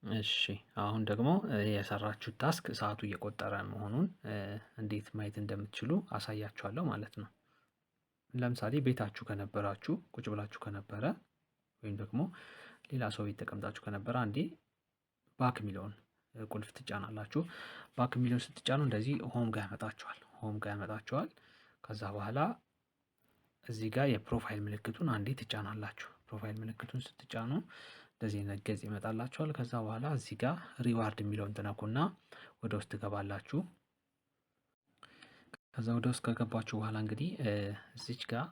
እሺ አሁን ደግሞ የሰራችሁት ታስክ ሰዓቱ እየቆጠረ መሆኑን እንዴት ማየት እንደምትችሉ አሳያችኋለሁ ማለት ነው። ለምሳሌ ቤታችሁ ከነበራችሁ ቁጭ ብላችሁ ከነበረ ወይም ደግሞ ሌላ ሰው ቤት ተቀምጣችሁ ከነበረ አንዴ ባክ የሚለውን ቁልፍ ትጫናላችሁ። ባክ የሚለውን ስትጫኑ እንደዚህ ሆም ጋር ያመጣችኋል። ሆም ጋር ያመጣችኋል። ከዛ በኋላ እዚህ ጋር የፕሮፋይል ምልክቱን አንዴ ትጫናላችሁ። ፕሮፋይል ምልክቱን ስትጫኑ እንደዚህ አይነት ገጽ ይመጣላችኋል። ከዛ በኋላ እዚህ ጋር ሪዋርድ የሚለውን ትነኩና ወደ ውስጥ ትገባላችሁ። ከዛ ወደ ውስጥ ከገባችሁ በኋላ እንግዲህ እዚች ጋር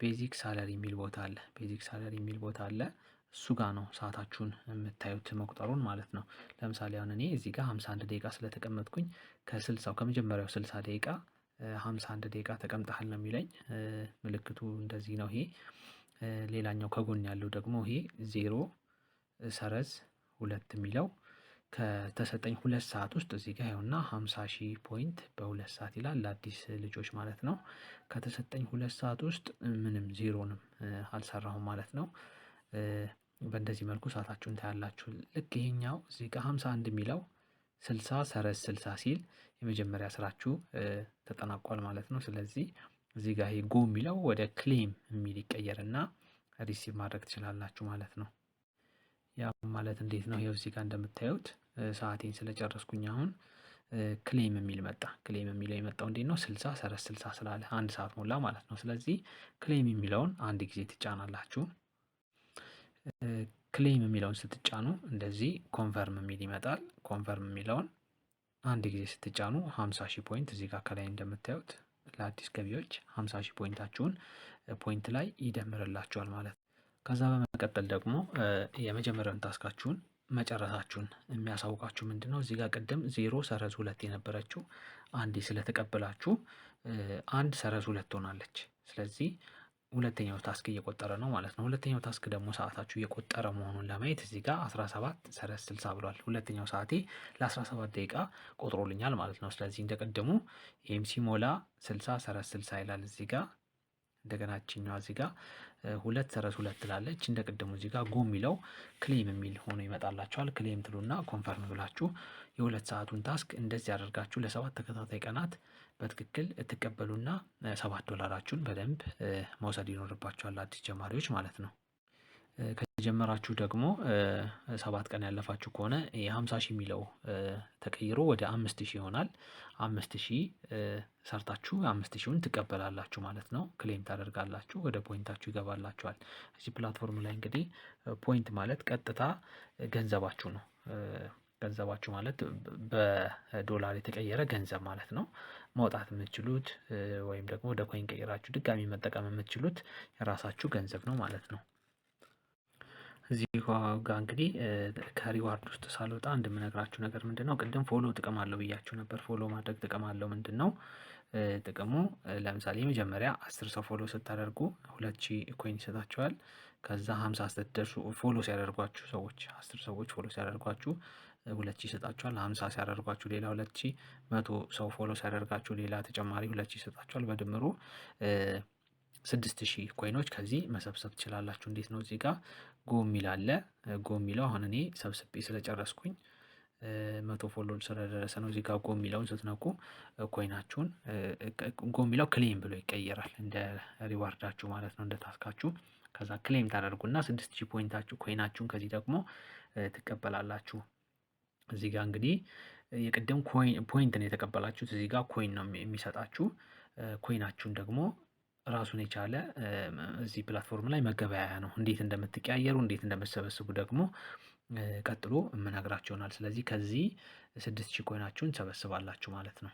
ቤዚክ ሳለሪ የሚል ቦታ አለ። ቤዚክ ሳለሪ የሚል ቦታ አለ። እሱ ጋር ነው ሰዓታችሁን የምታዩት መቁጠሩን ማለት ነው። ለምሳሌ አሁን እኔ እዚህ ጋር 51 ደቂቃ ስለተቀመጥኩኝ ከ60 ከመጀመሪያው 60 ደቂቃ 51 ደቂቃ ተቀምጠሃል ነው የሚለኝ። ምልክቱ እንደዚህ ነው። ይሄ ሌላኛው ከጎን ያለው ደግሞ ይሄ 0 ሰረዝ 2 የሚለው ከተሰጠኝ 2 ሰዓት ውስጥ እዚህ ጋር ይኸውና 50,000 ፖይንት በ2 ሰዓት ይላል ለአዲስ ልጆች ማለት ነው። ከተሰጠኝ 2 ሰዓት ውስጥ ምንም ዜሮንም አልሰራሁም ማለት ነው። በእንደዚህ መልኩ ሰአታችሁን ታያላችሁ። ልክ ይሄኛው እዚህ ጋር 51 የሚለው 60 ሰረዝ 60 ሲል የመጀመሪያ ስራችሁ ተጠናቋል ማለት ነው። ስለዚህ እዚህ ጋር ይሄ ጎ የሚለው ወደ ክሌም የሚል ይቀየርና ሪሲቭ ማድረግ ትችላላችሁ ማለት ነው። ያ ማለት እንዴት ነው? ይኸው እዚህ ጋር እንደምታዩት ሰአቴን ስለጨረስኩኝ አሁን ክሌም የሚል መጣ። ክሌም የሚለው የመጣው እንዴት ነው? 60 ሰረዝ 60 ስላለ አንድ ሰዓት ሞላ ማለት ነው። ስለዚህ ክሌም የሚለውን አንድ ጊዜ ትጫናላችሁ። ክሌም የሚለውን ስትጫኑ እንደዚህ ኮንፈርም የሚል ይመጣል። ኮንፈርም የሚለውን አንድ ጊዜ ስትጫኑ 50,000 ፖይንት እዚህ ጋር ከላይ እንደምታዩት ለአዲስ ገቢዎች 50,000 ፖይንታችሁን ፖይንት ላይ ይደምርላችኋል ማለት ነው። ከዛ በመቀጠል ደግሞ የመጀመሪያውን ታስካችሁን መጨረሳችሁን የሚያሳውቃችሁ ምንድነው? እዚህ ጋር ቅድም 0 ሰረዝ 2 የነበረችው አንዴ ስለተቀበላችሁ 1 ሰረዝ 2 ሆናለች። ስለዚህ ሁለተኛው ታስክ እየቆጠረ ነው ማለት ነው። ሁለተኛው ታስክ ደግሞ ሰዓታችሁ እየቆጠረ መሆኑን ለማየት እዚህ ጋር 17 ሰረዝ 60 ብሏል። ሁለተኛው ሰዓቴ ለ17 ደቂቃ ቆጥሮልኛል ማለት ነው። ስለዚህ እንደቀደሙ ይሄም ሲሞላ 60 ሰረዝ 60 ይላል እዚህ ጋር። እንደገና እችኛዋ እዚህ ጋር 2 ሰረዝ 2 ትላለች። እንደ ቅድሙ እዚህ ጋር ጎ የሚለው ክሌም የሚል ሆኖ ይመጣላችኋል። ክሌም ትሉና ኮንፈርም ብላችሁ የ2 ሰዓቱን ታስክ እንደዚህ ያደርጋችሁ ለ7 ተከታታይ ቀናት በትክክል ትቀበሉና $7 በደንብ መውሰድ ይኖርባችኋል አዲስ ጀማሪዎች ማለት ነው። ከጀመራችሁ ደግሞ 7 ቀን ያለፋችሁ ከሆነ የ50,000 የሚለው ተቀይሮ ወደ 5,000 ይሆናል። 5,000 ሰርታችሁ 5,000ን ትቀበላላችሁ ማለት ነው። ክሌም ታደርጋላችሁ፣ ወደ ፖይንታችሁ ይገባላችኋል። እዚህ ፕላትፎርም ላይ እንግዲህ ፖይንት ማለት ቀጥታ ገንዘባችሁ ነው። ገንዘባችሁ ማለት በዶላር የተቀየረ ገንዘብ ማለት ነው። ማውጣት የምትችሉት ወይም ደግሞ ወደ ኮይን ቀይራችሁ ድጋሚ መጠቀም የምትችሉት የራሳችሁ ገንዘብ ነው ማለት ነው። እዚህ ጋር እንግዲህ ከሪዋርድ ውስጥ ሳልወጣ እንደምነግራችሁ ነገር ምንድነው? ቅድም ፎሎ ጥቅም አለው ብያችሁ ነበር። ፎሎ ማድረግ ጥቅም አለው። ምንድነው ጥቅሙ? ለምሳሌ የመጀመሪያ 10 ሰው ፎሎ ስታደርጉ 2,000 ኮይን ይሰጣችኋል። ከዛ 50 ስትደርሱ ፎሎ ሲያደርጓችሁ ሰዎች 10 ሰዎች ፎሎ ሲያደርጓችሁ 2,000 ይሰጣችኋል። 50 ሲያደርጓችሁ ሌላ 2,000፣ 100 ሰው ፎሎ ሲያደርጋችሁ ሌላ ተጨማሪ 2,000 ይሰጣችኋል። በድምሩ 6,000 ኮይኖች ከዚህ መሰብሰብ ትችላላችሁ። እንዴት ነው? እዚህ ጋር ጎ የሚል አለ። ጎ የሚለው አሁን እኔ ሰብስቤ ስለጨረስኩኝ 100 ፎሎ ስለደረሰ ነው። እዚህ ጋር ጎ የሚለውን ስትነኩ ኮይናችሁን ጎ የሚለው ክሌም ብሎ ይቀየራል። እንደ ሪዋርዳችሁ ማለት ነው፣ እንደ ታስካችሁ። ከዛ ክሌም ታደርጉና 6,000 ፖይንታችሁ ኮይናችሁን ከዚህ ደግሞ ትቀበላላችሁ። እዚህ ጋር እንግዲህ የቅድም ፖይንት ነው የተቀበላችሁት። እዚህ ጋር ኮይን ነው የሚሰጣችሁ። ኮይናችሁን ደግሞ ራሱን የቻለ እዚህ ፕላትፎርም ላይ መገበያያ ነው። እንዴት እንደምትቀያየሩ እንዴት እንደምትሰበስቡ ደግሞ ቀጥሎ የምነግራችሁ ይሆናል። ስለዚህ ከዚህ 6,000 ኮይናችሁን ትሰበስባላችሁ ማለት ነው።